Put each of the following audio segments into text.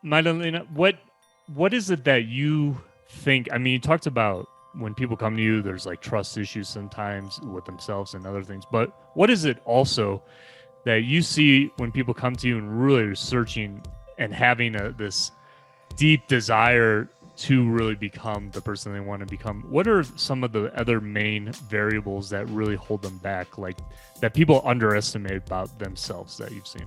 Magdalena, what is it that you think? I mean, you talked about when people come to you, there's like trust issues sometimes with themselves and other things. But what is it also that you see when people come to you and really are searching and having this deep desire to really become the person they want to become? What are some of the other main variables that really hold them back, like that people underestimate about themselves that you've seen?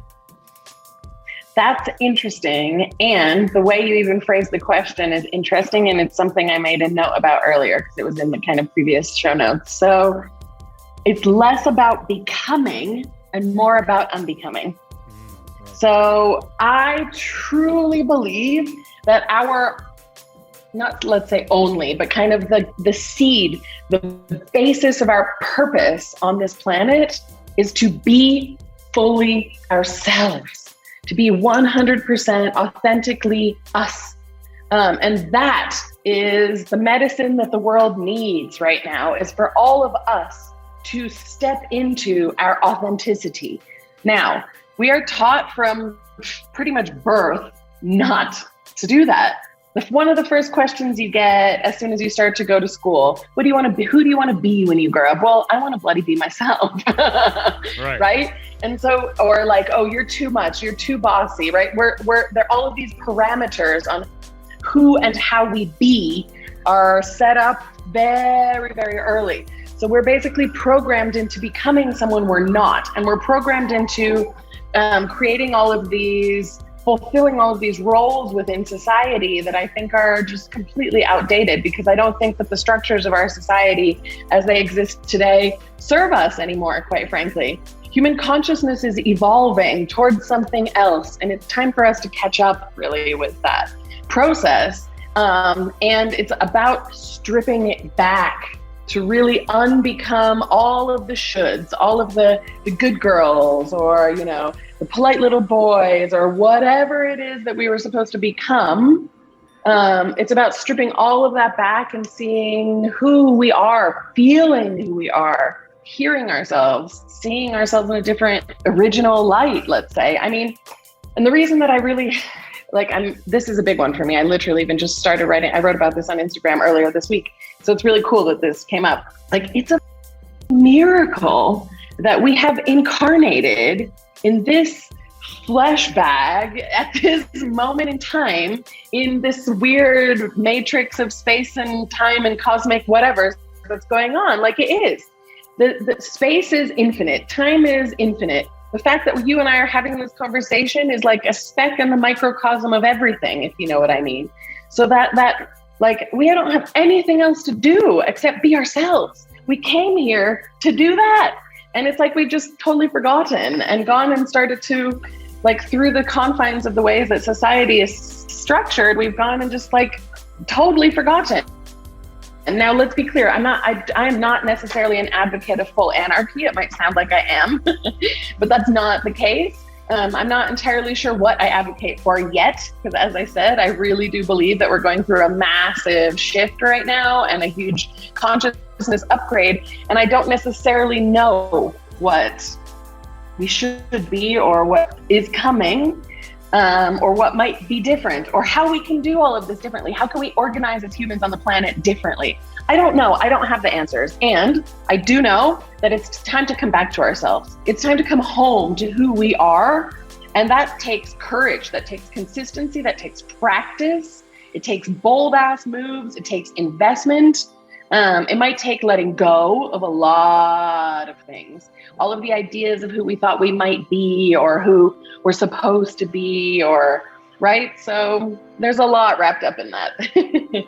That's interesting. And the way you even phrased the question is interesting. And it's something I made a note about earlier because it was in the kind of previous show notes. So it's less about becoming and more about unbecoming. So I truly believe that our, not let's say only, but kind of the seed, the basis of our purpose on this planet is to be fully ourselves, to be 100% authentically us. And that is the medicine that the world needs right now, is for all of us to step into our authenticity. Now, we are taught from pretty much birth not to do that. One of the first questions you get as soon as you start to go to school, what do you want to be? Who do you want to be when you grow up? Well, I want to bloody be myself. Right? And so, or like, oh, you're too much, you're too bossy, right? There are all of these parameters on who and how we be are set up very, very early. So we're basically programmed into becoming someone we're not. And we're programmed into creating all of these, fulfilling all of these roles within society that I think are just completely outdated, because I don't think that the structures of our society as they exist today serve us anymore, quite frankly. Human consciousness is evolving towards something else, and it's time for us to catch up really with that process. And it's about stripping it back to really unbecome all of the shoulds, all of the good girls, or, you know, the polite little boys, or whatever it is that we were supposed to become. It's about stripping all of that back and seeing who we are, feeling who we are, hearing ourselves, seeing ourselves in a different original light, let's say. I mean, and the reason that I really, this is a big one for me. I literally even just started writing. I wrote about this on Instagram earlier this week. So it's really cool that this came up. Like, it's a miracle that we have incarnated in this flesh bag at this moment in time, in this weird matrix of space and time and cosmic whatever that's going on. Like, it is. The space is infinite. Time is infinite. The fact that you and I are having this conversation is like a speck in the microcosm of everything, if you know what I mean. So that like, we don't have anything else to do except be ourselves. We came here to do that. And it's like we've just totally forgotten and gone and started to, like, through the confines of the ways that society is structured, we've gone and just like totally forgotten. And now let's be clear, I am not necessarily an advocate of full anarchy. It might sound like I am, but that's not the case. I'm not entirely sure what I advocate for yet, because as I said, I really do believe that we're going through a massive shift right now and a huge consciousness upgrade. And I don't necessarily know what we should be or what is coming, or what might be different, or how we can do all of this differently. How can we organize as humans on the planet differently? I don't know. I don't have the answers. And I do know that it's time to come back to ourselves. It's time to come home to who we are. And that takes courage, that takes consistency, that takes practice. It takes bold ass moves. It takes investment. It might take letting go of a lot of things. All of the ideas of who we thought we might be, or who we're supposed to be, or, right? So there's a lot wrapped up in that.